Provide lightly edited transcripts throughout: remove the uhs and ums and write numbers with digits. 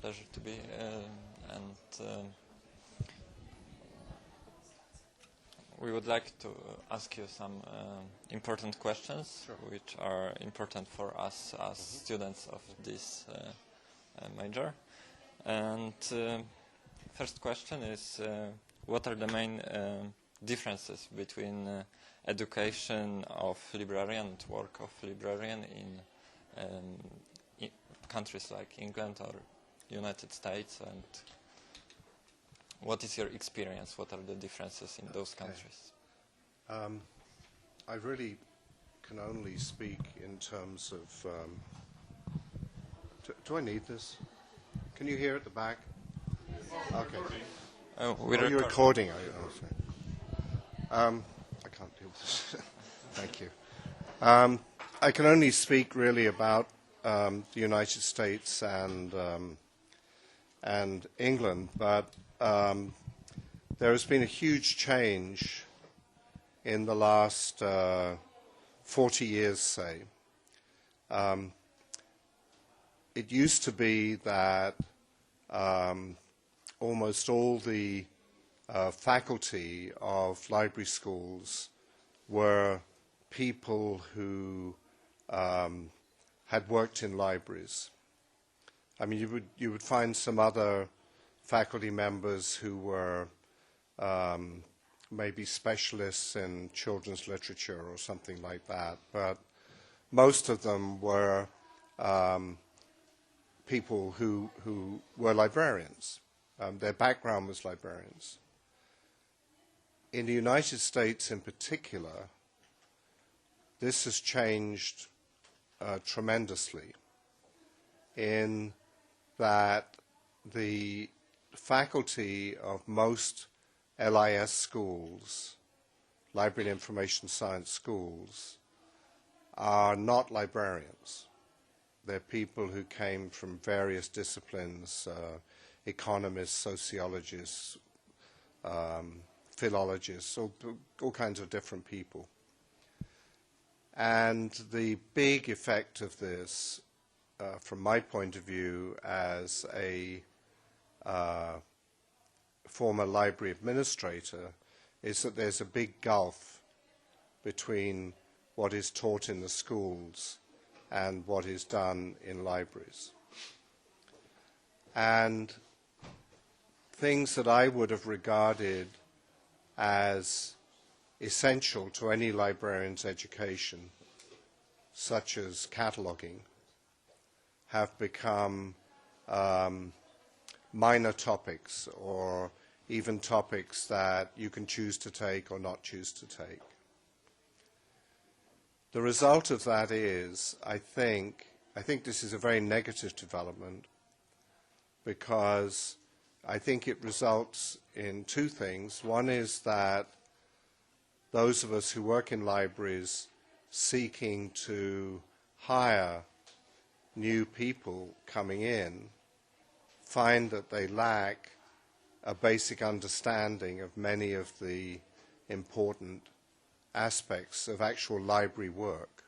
Pleasure to be here, and we would like to ask you some important questions, Sure. which are important for us as students of this major. And first question is, what are the main differences between education of librarian and work of librarian in countries like England or United States, and what is your experience? What are the differences in those countries? I really can only speak in terms of... do I need this? Can you hear at the back? Okay. Oh, you're recording. I can't do this. Thank you. I can only speak really about the United States and England, but there has been a huge change in the last 40 years, say. It used to be that almost all the faculty of library schools were people who had worked in libraries. I mean, you would find some other faculty members who were maybe specialists in children's literature or something like that, but most of them were people who were librarians. Their background was librarians. In the United States in particular, this has changed tremendously in that the faculty of most LIS schools, Library and Information Science schools, are not librarians. They're people who came from various disciplines, economists, sociologists, philologists, all kinds of different people. And the big effect of this, from my point of view as a former library administrator, is that there's a big gulf between what is taught in the schools and what is done in libraries. And things that I would have regarded as essential to any librarian's education, such as cataloging, have become minor topics, or even topics that you can choose to take or not choose to take. The result of that is, I think this is a very negative development, because I think it results in two things. One is that those of us who work in libraries seeking to hire new people coming in find that they lack a basic understanding of many of the important aspects of actual library work.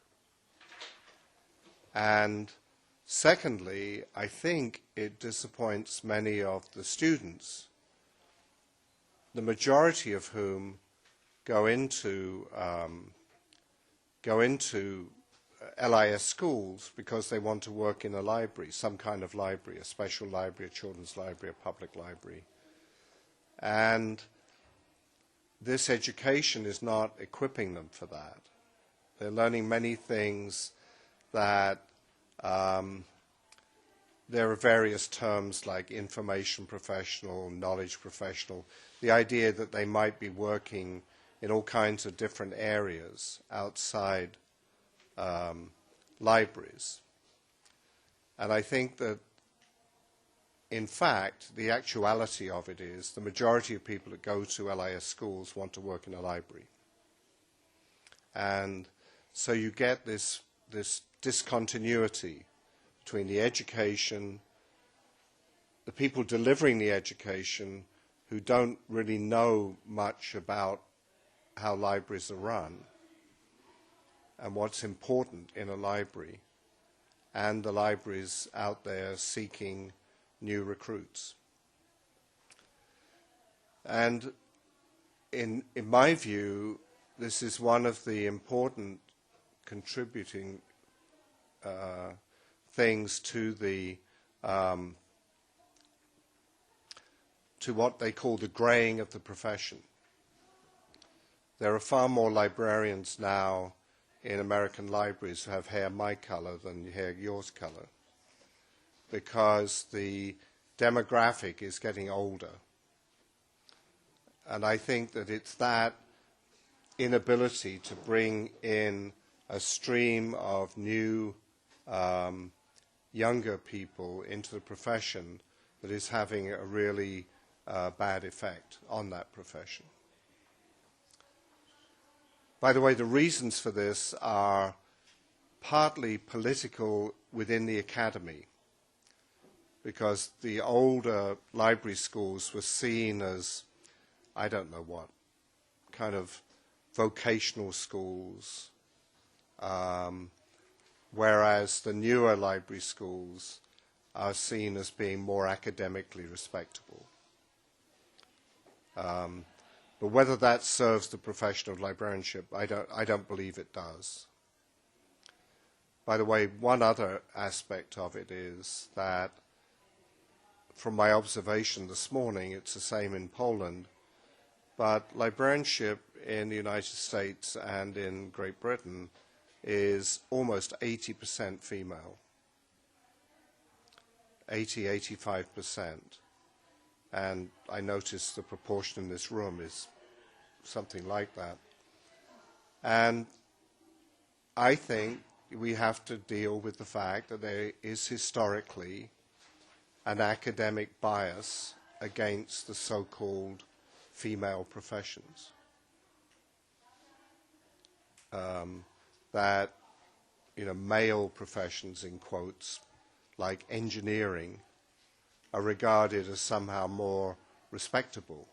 And secondly, I think it disappoints many of the students, the majority of whom go into LIS schools because they want to work in a library, some kind of library, a special library, a children's library, a public library. And this education is not equipping them for that. They're learning many things that there are various terms like information professional, knowledge professional, the idea that they might be working in all kinds of different areas outside libraries. And I think that in fact, the actuality of it is the majority of people that go to LIS schools want to work in a library. And so you get this discontinuity between the education, the people delivering the education who don't really know much about how libraries are run and what's important in a library, and the libraries out there seeking new recruits. And in my view, this is one of the important contributing things to the to what they call the greying of the profession. There are far more librarians now in American libraries who have hair my color than hair yours color, because the demographic is getting older. And I think that it's that inability to bring in a stream of new, younger people into the profession that is having a really bad effect on that profession. By the way, the reasons for this are partly political within the academy, because the older library schools were seen as, I don't know what, kind of vocational schools, whereas the newer library schools are seen as being more academically respectable. But whether that serves the profession of librarianship, I don't believe it does. By the way, one other aspect of it is that, from my observation this morning, it's the same in Poland, but librarianship in the United States and in Great Britain is almost 80% female, 85%. And I notice the proportion in this room is something like that. And I think we have to deal with the fact that there is historically an academic bias against the so-called female professions. That, male professions, in quotes, like engineering, are regarded as somehow more respectable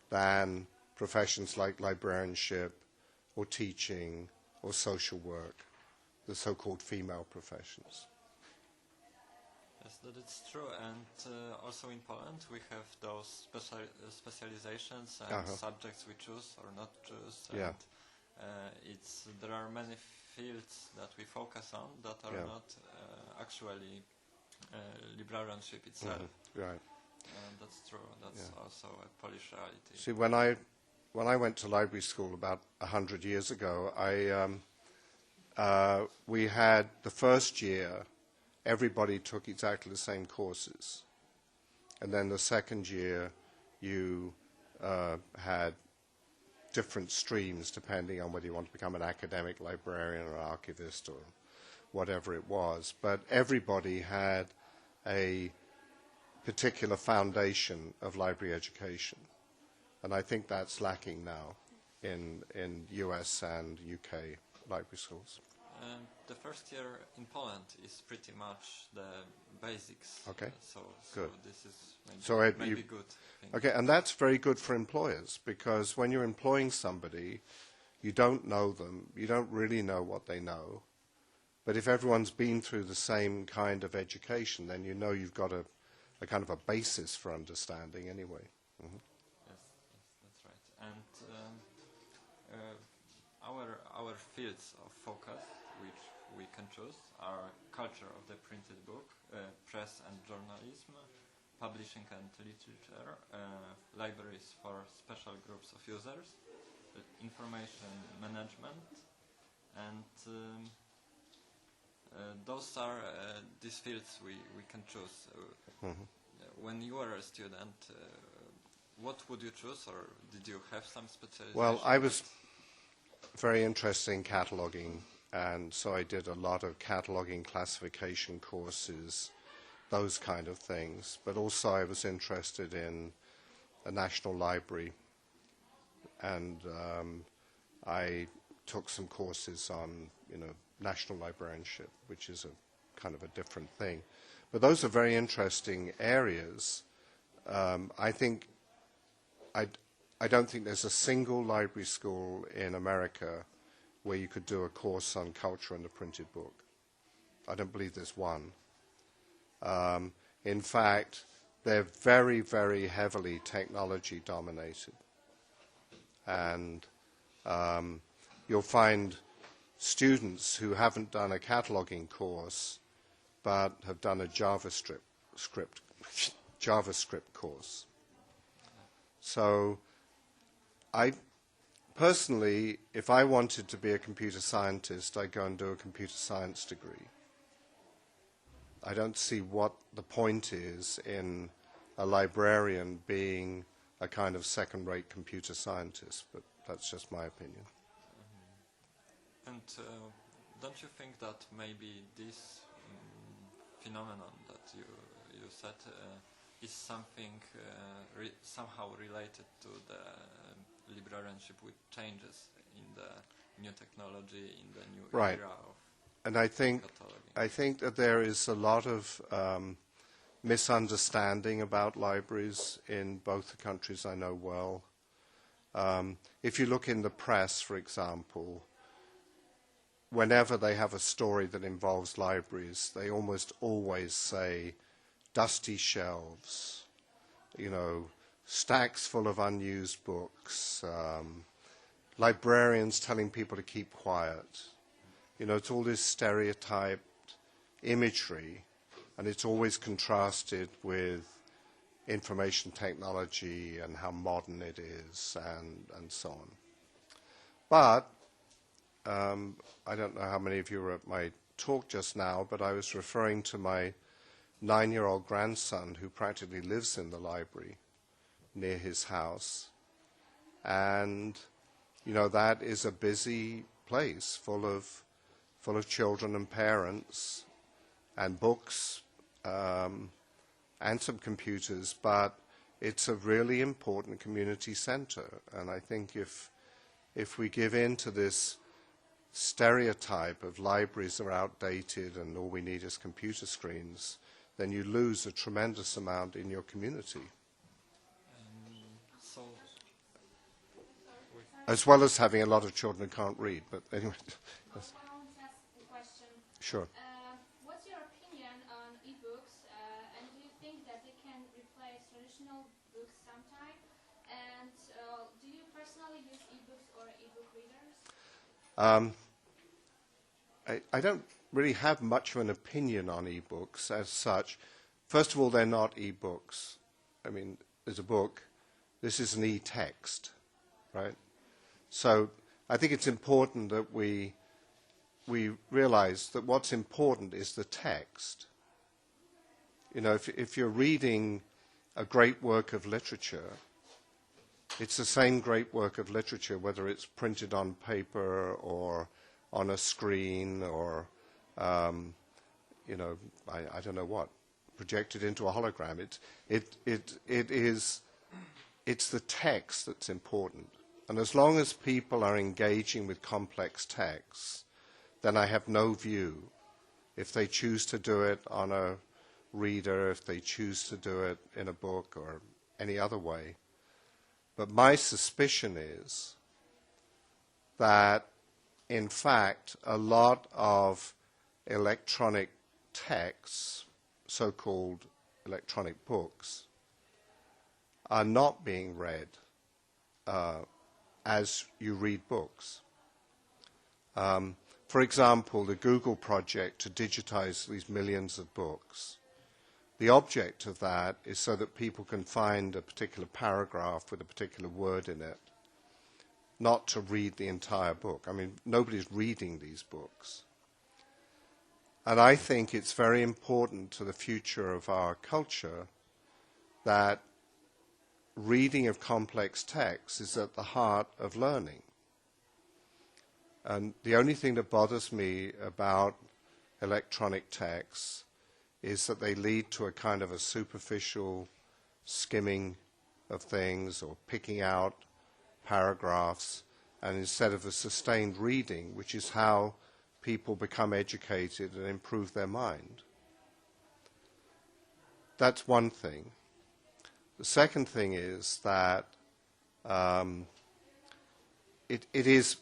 than professions like librarianship or teaching or social work, the so-called female professions. Yes, that is true, and also in Poland we have those specializations and subjects we choose or not choose. And there are many fields that we focus on that are not actually librarianship itself. Right. That's true. That's also a Polish reality. See, when I went to library school about 100 years ago, we had the first year, everybody took exactly the same courses. And then the second year, you had different streams depending on whether you want to become an academic librarian or archivist or whatever it was. But everybody had a particular foundation of library education. And I think that's lacking now in US and UK library schools. The first year in Poland is pretty much the basics. Okay. So good. This is maybe good thing. Okay, and that's very good for employers, because when you're employing somebody, you don't know them, you don't really know what they know. But if everyone's been through the same kind of education, then you know you've got a kind of a basis for understanding anyway. Mm-hmm. Yes, that's right. And our fields of focus, which we can choose, are culture of the printed book, press and journalism, publishing and literature, libraries for special groups of users, information management, and those are these fields we can choose. When you were a student, what would you choose, or did you have some specialization? Well, I was very interested in cataloging, and so I did a lot of cataloging classification courses those kind of things. But also I was interested in a national library, and I took some courses on, national librarianship, which is a kind of a different thing. But those are very interesting areas. I don't think there's a single library school in America where you could do a course on culture and the printed book. I don't believe there's one. In fact, they're very, very heavily technology dominated. And you'll find students who haven't done a cataloging course but have done a JavaScript course. So I personally, if I wanted to be a computer scientist, I'd go and do a computer science degree. I don't see what the point is in a librarian being a kind of second-rate computer scientist, but that's just my opinion. And don't you think that maybe this phenomenon that you said is something somehow related to the librarianship with changes in the new technology, in the new right. era of and I think that there is a lot of misunderstanding about libraries in both the countries I know well. If you look in the press, for example, whenever they have a story that involves libraries, they almost always say dusty shelves, stacks full of unused books, librarians telling people to keep quiet. It's all this stereotyped imagery, and it's always contrasted with information technology and how modern it is and so on. But I don't know how many of you were at my talk just now, but I was referring to my 9-year-old grandson who practically lives in the library near his house. And, that is a busy place full of children and parents and books and some computers, but it's a really important community center. And I think if we give in to this stereotype of libraries are outdated and all we need is computer screens, then you lose a tremendous amount in your community. As well as having a lot of children who can't read. But anyway. Yes. I want to ask a question. Sure. What's your opinion on e-books, and do you think that they can replace traditional books sometime? And do you personally use e-books or e-book readers? I don't really have much of an opinion on e-books as such. First of all, they're not e-books. I mean, there's a book. This is an e-text, right? So I think it's important that we realize that what's important is the text. If you're reading a great work of literature, it's the same great work of literature, whether it's printed on paper or on a screen or, I don't know what, projected into a hologram. It's the text that's important. And as long as people are engaging with complex texts, then I have no view. If they choose to do it on a reader, if they choose to do it in a book or any other way. But my suspicion is that, in fact, a lot of electronic texts, so-called electronic books, are not being read as you read books. For example, the Google project to digitize these millions of books. The object of that is so that people can find a particular paragraph with a particular word in it, not to read the entire book. I mean, nobody's reading these books. And I think it's very important to the future of our culture that reading of complex texts is at the heart of learning. And the only thing that bothers me about electronic texts is that they lead to a kind of a superficial skimming of things or picking out paragraphs, and instead of a sustained reading, which is how people become educated and improve their mind. That's one thing. The second thing is that it is,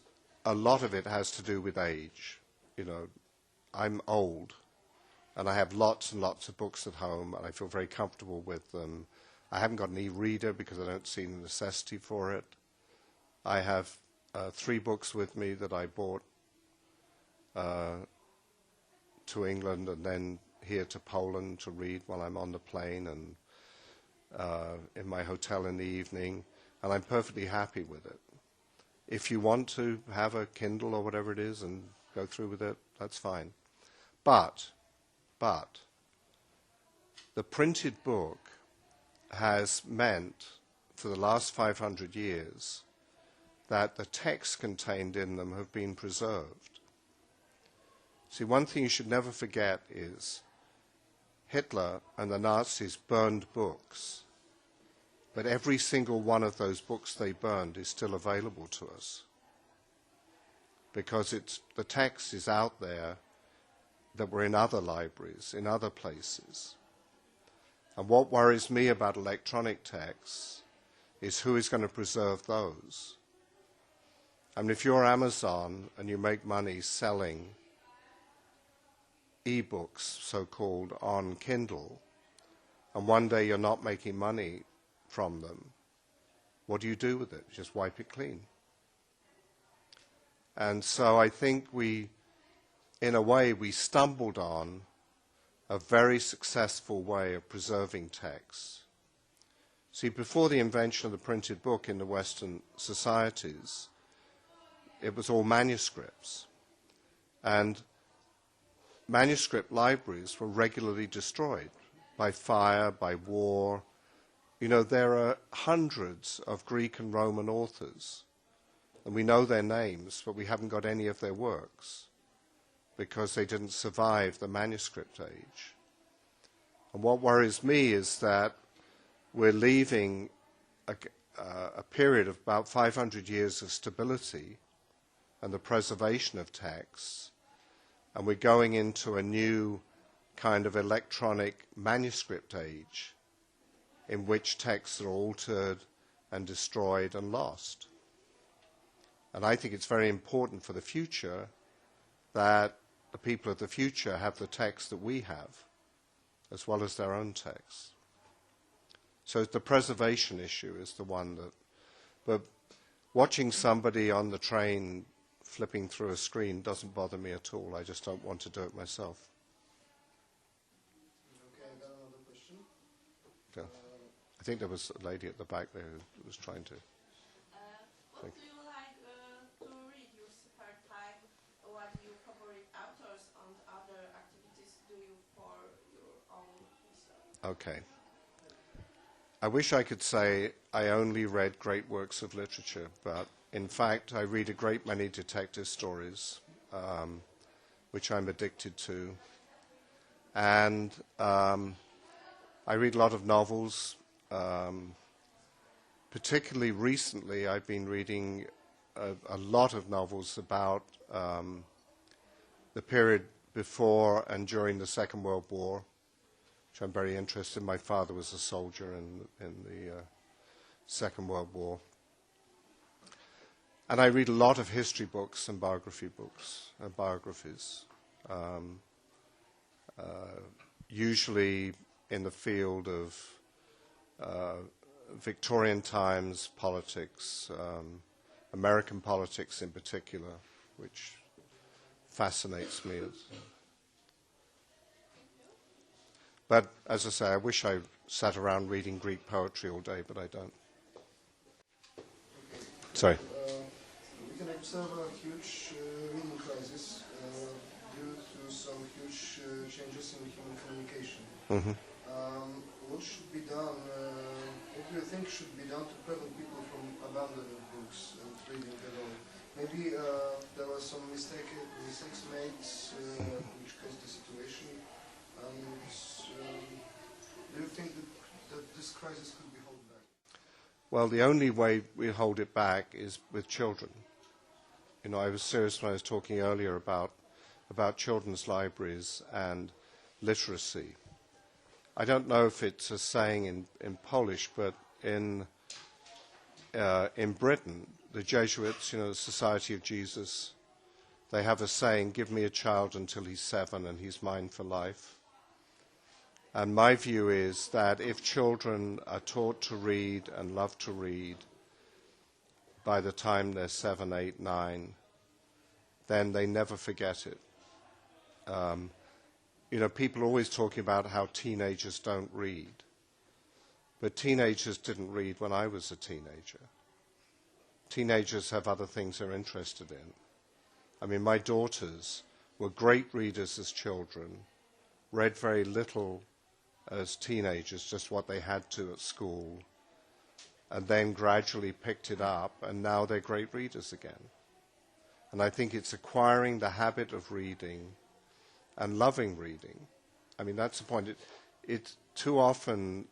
a lot of it has to do with age. You know, I'm old, and I have lots and lots of books at home, and I feel very comfortable with them. I haven't got an e-reader because I don't see the necessity for it. I have 3 books with me that I bought to England and then here to Poland to read while I'm on the plane and in my hotel in the evening, and I'm perfectly happy with it. If you want to have a Kindle or whatever it is and go through with it, that's fine. But the printed book has meant for the last 500 years that the texts contained in them have been preserved. See, one thing you should never forget is Hitler and the Nazis burned books, but every single one of those books they burned is still available to us because the text is out there that were in other libraries, in other places. And what worries me about electronic texts is who is going to preserve those. I mean, if you're Amazon and you make money selling e-books, so-called, on Kindle, and one day you're not making money from them, what do you do with it? You just wipe it clean. And so I think in a way, we stumbled on a very successful way of preserving texts. See, before the invention of the printed book in the Western societies, it was all manuscripts. And manuscript libraries were regularly destroyed by fire, by war. You know, there are hundreds of Greek and Roman authors, and we know their names, but we haven't got any of their works because they didn't survive the manuscript age. And what worries me is that we're leaving a period of about 500 years of stability and the preservation of texts, and we're going into a new kind of electronic manuscript age in which texts are altered and destroyed and lost. And I think it's very important for the future that the people of the future have the text that we have, as well as their own texts. So the preservation issue is the one that, but watching somebody on the train flipping through a screen doesn't bother me at all. I just don't want to do it myself. Okay, I got another question. Yeah. I think there was a lady at the back there who was trying to. What do you like to read your spare time? What do your favorite authors and other activities do you for your own research? Okay. I wish I could say I only read great works of literature, but in fact I read a great many detective stories, which I'm addicted to. And I read a lot of novels. Particularly recently, I've been reading a lot of novels about the period before and during the Second World War, which I'm very interested in. My father was a soldier in the Second World War. And I read a lot of history books and biography books, biographies, usually in the field of Victorian times politics, American politics in particular, which fascinates me. But as I say, I wish I sat around reading Greek poetry all day, but I don't. Okay. Sorry. We can observe a huge reading crisis due to some huge changes in human communication. Mm-hmm. What should be done, what do you think should be done to prevent people from abandoning books and reading at all? Maybe there were some mistakes made which caused the situation. Do you think that this crisis could be held back? Well, the only way we hold it back is with children. You know, I was serious when I was talking earlier about children's libraries and literacy. I don't know if it's a saying in Polish, but in Britain, the Jesuits, you know, the Society of Jesus, they have a saying, "Give me a child until he's 7 and he's mine for life." And my view is that if children are taught to read and love to read by the time they're 7, 8, 9, then they never forget it. You know, people are always talking about how teenagers don't read. But teenagers didn't read when I was a teenager. Teenagers have other things they're interested in. I mean, my daughters were great readers as children, read very little as teenagers, just what they had to at school, and then gradually picked it up, and now they're great readers again. And I think it's acquiring the habit of reading and loving reading. I mean, that's the point. It too often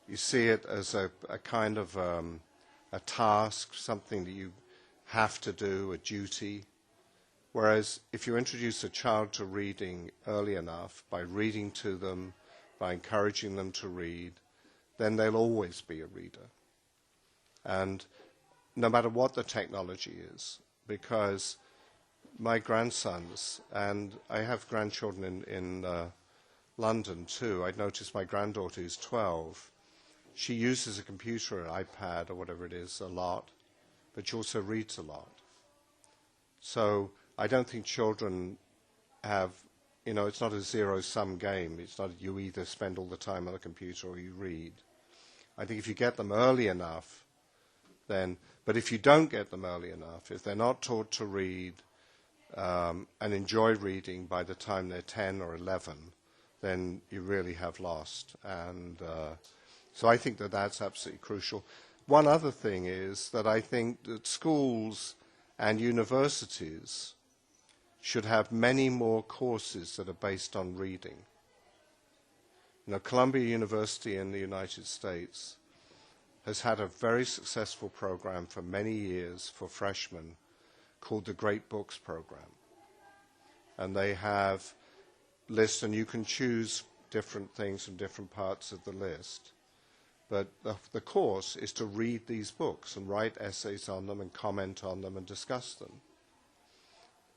you see it as a kind of a task, something that you have to do, a duty. Whereas if you introduce a child to reading early enough, by reading to them, by encouraging them to read, then they'll always be a reader. And no matter what the technology is, because my grandsons, and I have grandchildren in London too. I noticed my granddaughter who's 12. She uses a computer, an iPad or whatever it is, a lot, but she also reads a lot. So I don't think children have, you know, it's not a zero-sum game. It's not you either spend all the time on a computer or you read. I think if you get them early enough, then, but if you don't get them early enough, if they're not taught to read and enjoy reading by the time they're 10 or 11, then you really have lost. And so I think that that's absolutely crucial. One other thing is that I think that schools and universities should have many more courses that are based on reading. You know, Columbia University in the United States has had a very successful program for many years for freshmen called the Great Books Program. And they have lists, and you can choose different things from different parts of the list. But the course is to read these books and write essays on them and comment on them and discuss them.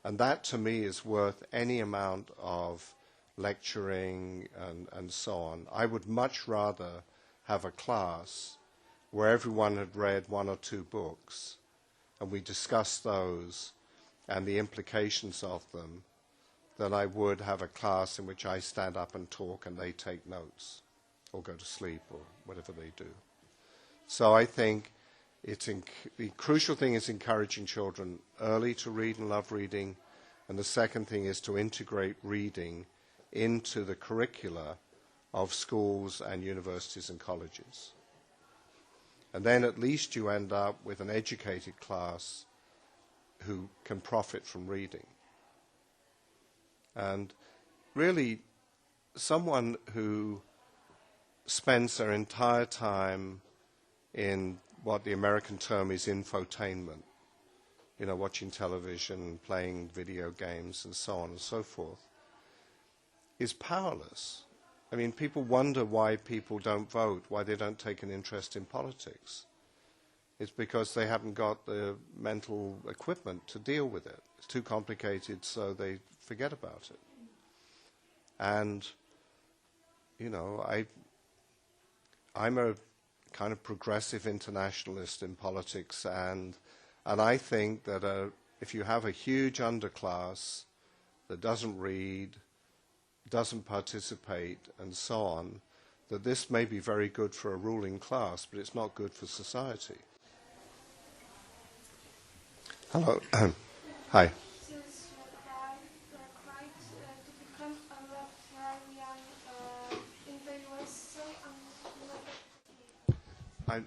And that, to me, is worth any amount of lecturing and so on. I would much rather have a class where everyone had read 1 or 2 books, and we discussed those and the implications of them, than I would have a class in which I stand up and talk and they take notes or go to sleep or whatever they do. So I think the crucial thing is encouraging children early to read and love reading, and the second thing is to integrate reading into the curricula of schools and universities and colleges. And then at least you end up with an educated class who can profit from reading. And really, someone who spends their entire time in what the American term is infotainment, you know, watching television, playing video games, and so on and so forth, is powerless. I mean, people wonder why people don't vote, why they don't take an interest in politics. It's because they haven't got the mental equipment to deal with it. It's too complicated, so they forget about it. And, you know, I'm a kind of progressive internationalist in politics, and I think that if you have a huge underclass that doesn't read, doesn't participate, and so on, that this may be very good for a ruling class, but it's not good for society. Hello. Hi. Since you're quite to become a librarian in the USA,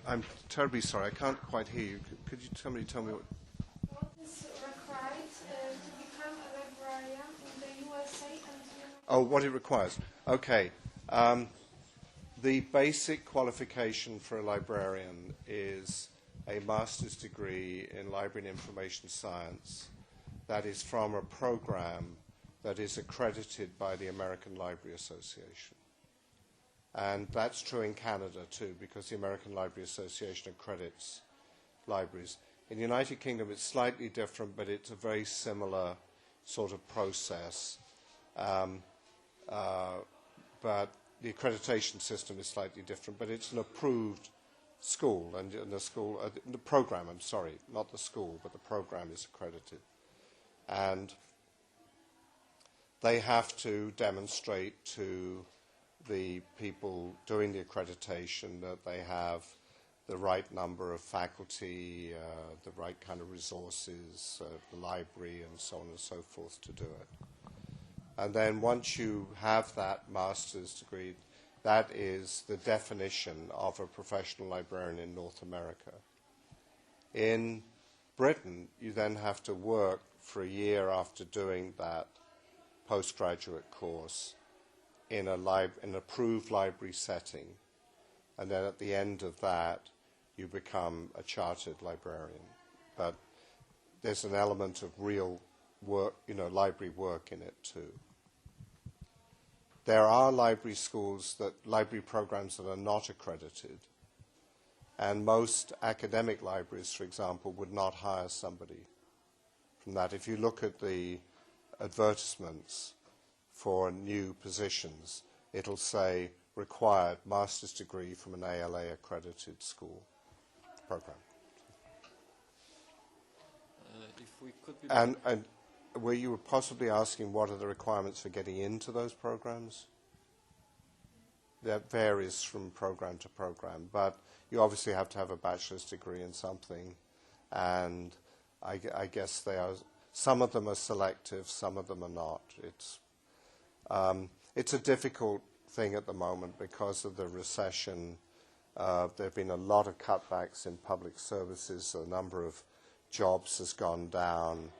I'm terribly sorry. I can't quite hear you. Could you tell me what? What is required to become a librarian in the USA and the United Oh, what it requires. Okay. The basic qualification for a librarian is a master's degree in library and information science that is from a program that is accredited by the American Library Association. And that's true in Canada too, because the American Library Association accredits libraries. In the United Kingdom it's slightly different, but it's a very similar sort of process. But the accreditation system is slightly different, but it's an approved school, and the program, I'm sorry, not the school, but the program is accredited. And they have to demonstrate to the people doing the accreditation that they have the right number of faculty, the right kind of resources, the library, and so on and so forth to do it. And then once you have that master's degree, that is the definition of a professional librarian in North America. In Britain, you then have to work for a year after doing that postgraduate course in an approved library setting. And then at the end of that, you become a chartered librarian. But there's an element of real work, library work in it too. There are library programs that are not accredited, and most academic libraries, for example, would not hire somebody from that. If you look at the advertisements for new positions, it'll say required master's degree from an ALA accredited school program. If we could be And were you possibly asking what are the requirements for getting into those programs? That varies from program to program, but you obviously have to have a bachelor's degree in something, and I guess some of them are selective, some of them are not. It's a difficult thing at the moment because of the recession. There have been a lot of cutbacks in public services, so the number of jobs has gone down.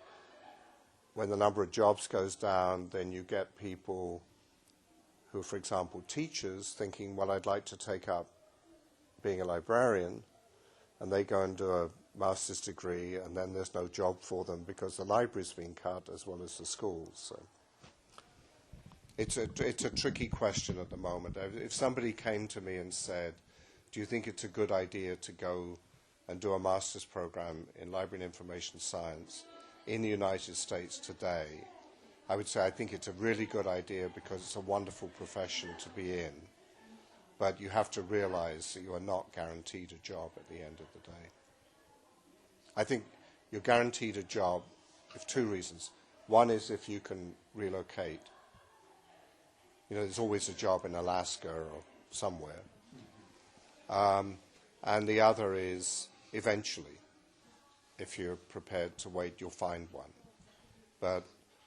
When the number of jobs goes down, then you get people who, for example, teachers, thinking, well, I'd like to take up being a librarian, and they go and do a master's degree, and then there's no job for them because the library's been cut as well as the schools. So it's a tricky question at the moment. If somebody came to me and said, do you think it's a good idea to go and do a master's program in library and information science in the United States today, I would say I think it's a really good idea because it's a wonderful profession to be in. But you have to realize that you are not guaranteed a job at the end of the day. I think you're guaranteed a job for two reasons. One is if you can relocate. There's always a job in Alaska or somewhere. And the other is eventually, if you're prepared to wait, you'll find one. But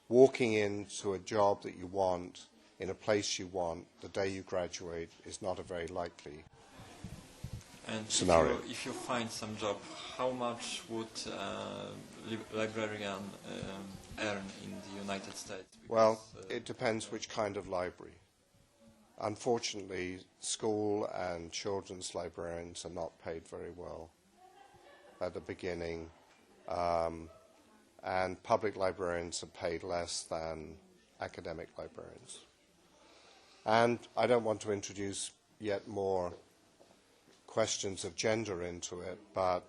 walking into a job that you want, in a place you want, the day you graduate is not a very likely scenario. If you find some job, how much would librarian earn in the United States? Well, it depends which kind of library. Unfortunately, school and children's librarians are not paid very well at the beginning, and public librarians are paid less than academic librarians. And I don't want to introduce yet more questions of gender into it, but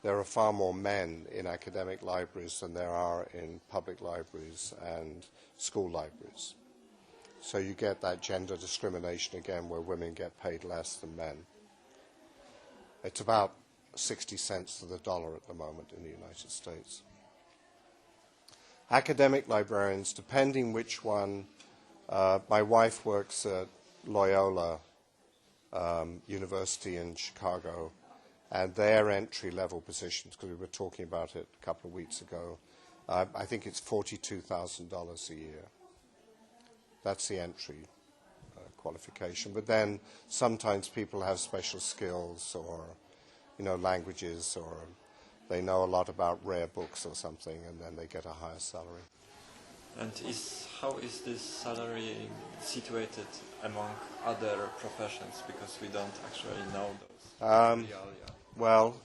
there are far more men in academic libraries than there are in public libraries and school libraries. So you get that gender discrimination again where women get paid less than men. It's about 60 cents to the dollar at the moment in the United States. Academic librarians, depending which one, my wife works at Loyola University in Chicago, and their entry-level positions, because we were talking about it a couple of weeks ago, I think it's $42,000 a year. That's the entry qualification. But then sometimes people have special skills or, languages, or they know a lot about rare books or something, and then they get a higher salary. And how is this salary situated among other professions? Because we don't actually know those. Well,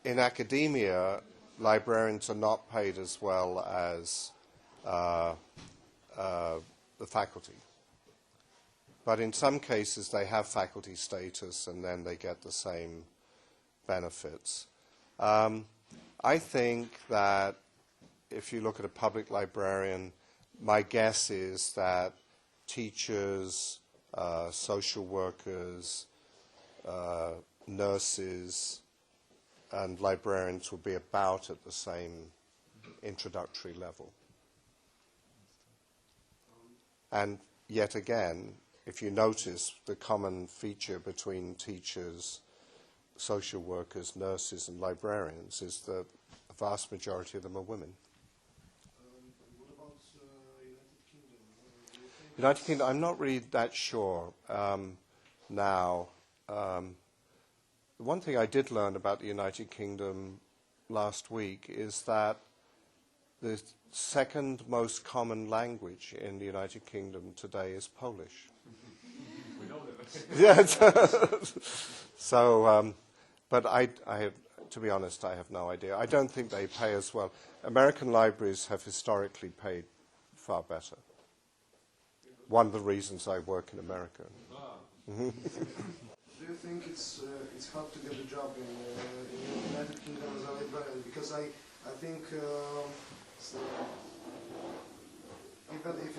in academia, librarians are not paid as well as the faculty. But in some cases, they have faculty status, and then they get the same benefits. I think that if you look at a public librarian, my guess is that teachers, social workers, nurses, and librarians will be about at the same introductory level. And yet again, if you notice, the common feature between teachers, social workers, nurses, and librarians is that the vast majority of them are women. What about United Kingdom? United Kingdom, I'm not really that sure now. The one thing I did learn about the United Kingdom last week is that the second most common language in the United Kingdom today is Polish. We know that. Yes. So, but I have, to be honest, I have no idea. I don't think they pay as well. American libraries have historically paid far better. One of the reasons I work in America. Do you think it's hard to get a job in the United Kingdom as a librarian? Because I think even if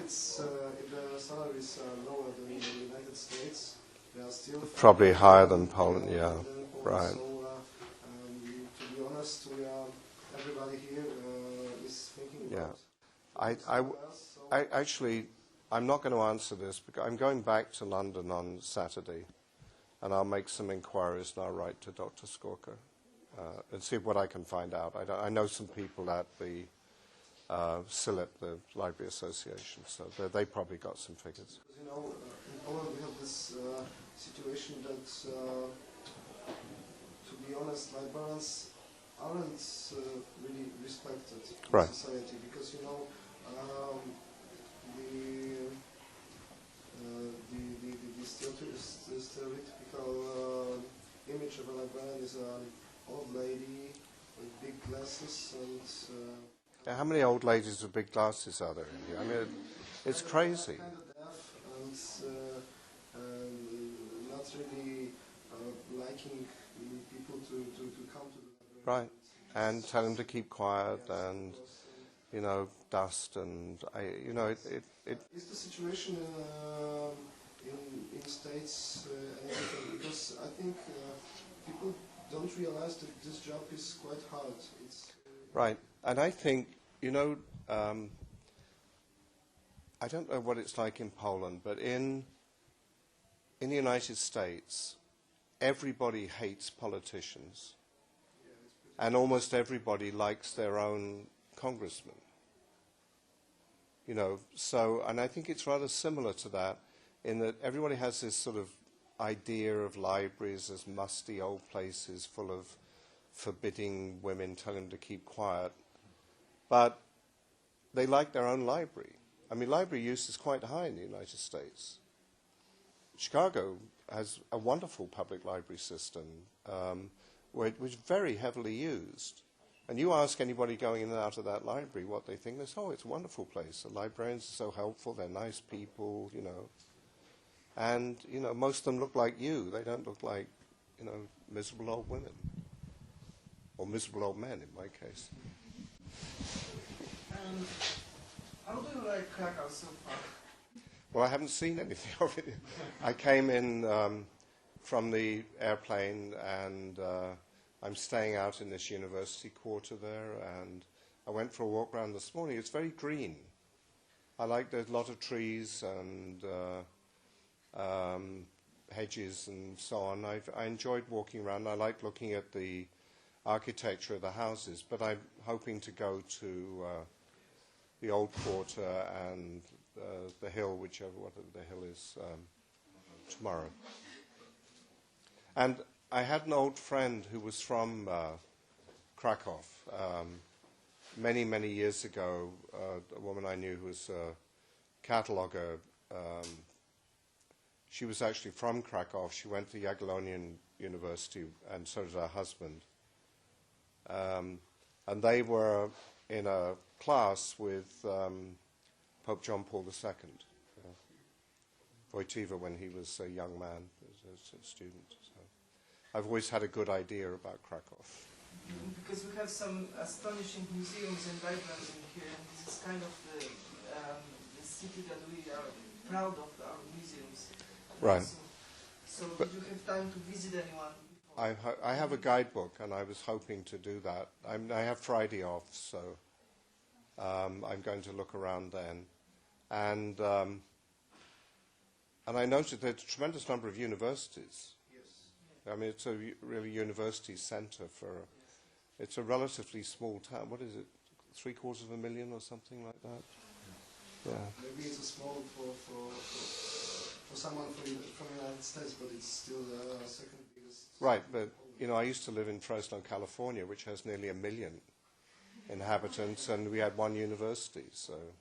the salaries are lower than in the United States, they are still Probably higher than Poland, yeah. Right. So, to be honest, everybody here is thinking about. Actually, I'm not going to answer this because I'm going back to London on Saturday, and I'll make some inquiries and I'll write to Dr. Skorka and see what I can find out. I know some people at the SILEP, the Library Association, so they probably got some figures. Because, in Poland we have this situation that, to be honest, librarians aren't really respected in society because, the stereotypical image of a librarian is an old lady with big glasses and... How many old ladies with big glasses are there in here? I mean, it's crazy. Kind of deaf and not really liking people to come to the library. Right, and tell them to keep quiet and, dust and, Is the situation in States any different? Because I think people don't realize that this job is quite hard. Right, and I think, I don't know what it's like in Poland, but in the United States, everybody hates politicians, and almost everybody likes their own congressman. So, and I think it's rather similar to that, in that everybody has this sort of idea of libraries as musty old places full of forbidding women, telling them to keep quiet. But they like their own library. I mean, library use is quite high in the United States. Chicago has a wonderful public library system, which is very heavily used. And you ask anybody going in and out of that library what they think, they say, oh, it's a wonderful place. The librarians are so helpful, they're nice people, And, most of them look like you. They don't look like, miserable old women. Or miserable old men, in my case. And how do you like Krakow so far? Well, I haven't seen anything of it. I came in from the airplane, and I'm staying out in this university quarter there, and I went for a walk around this morning. It's very green. I like there's a lot of trees and hedges and so on. I enjoyed walking around. I like looking at the architecture of the houses, but I'm hoping to go to the old quarter and the hill, whichever the hill is, tomorrow. And I had an old friend who was from Krakow, many, many years ago, a woman I knew who was a cataloger, she was actually from Krakow. She went to Jagiellonian University, and so did her husband. And they were in a class with Pope John Paul II, Wojtyła, when he was a young man, as a student. So I've always had a good idea about Krakow. Because we have some astonishing museums and libraries in here, and this is kind of the city that we are proud of, our museums. Right. So did you have time to visit anyone? I have a guidebook, and I was hoping to do that. I have Friday off, so I'm going to look around then. And I noted there's a tremendous number of universities. Yes. I mean, it's a really university centre for... It's a relatively small town. What is it, 750,000 or something like that? Yeah. Maybe it's a small for someone from the United States, but it's still the second biggest. Right, but you know, I used to live in Fresno, California, which has nearly 1 million inhabitants, and we had one university. So,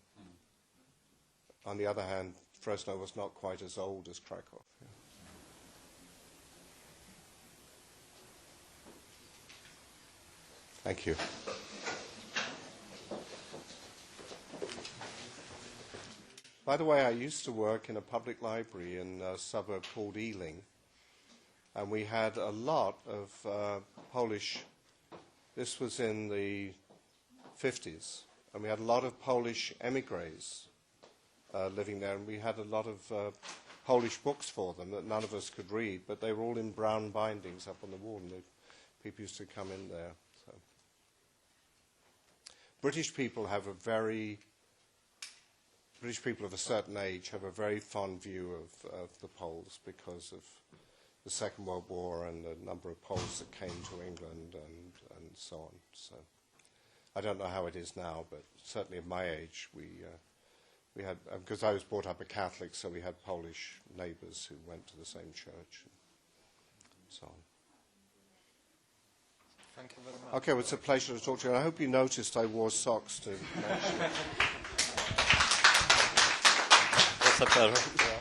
on the other hand, Fresno was not quite as old as Krakow. Yeah. Thank you. By the way, I used to work in a public library in a suburb called Ealing, and we had a lot of Polish, this was in the 50s, and we had a lot of Polish emigres living there, and we had a lot of Polish books for them that none of us could read, but they were all in brown bindings up on the wall, and people used to come in there. So. British people of a certain age have a very fond view of the Poles because of the Second World War and the number of Poles that came to England and so on. So I don't know how it is now, but certainly at my age we had, because I was brought up a Catholic, so we had Polish neighbours who went to the same church and so on. Thank you very much. Okay, well, it's a pleasure to talk to you. And I hope you noticed I wore socks to mention it. It's a pleasure.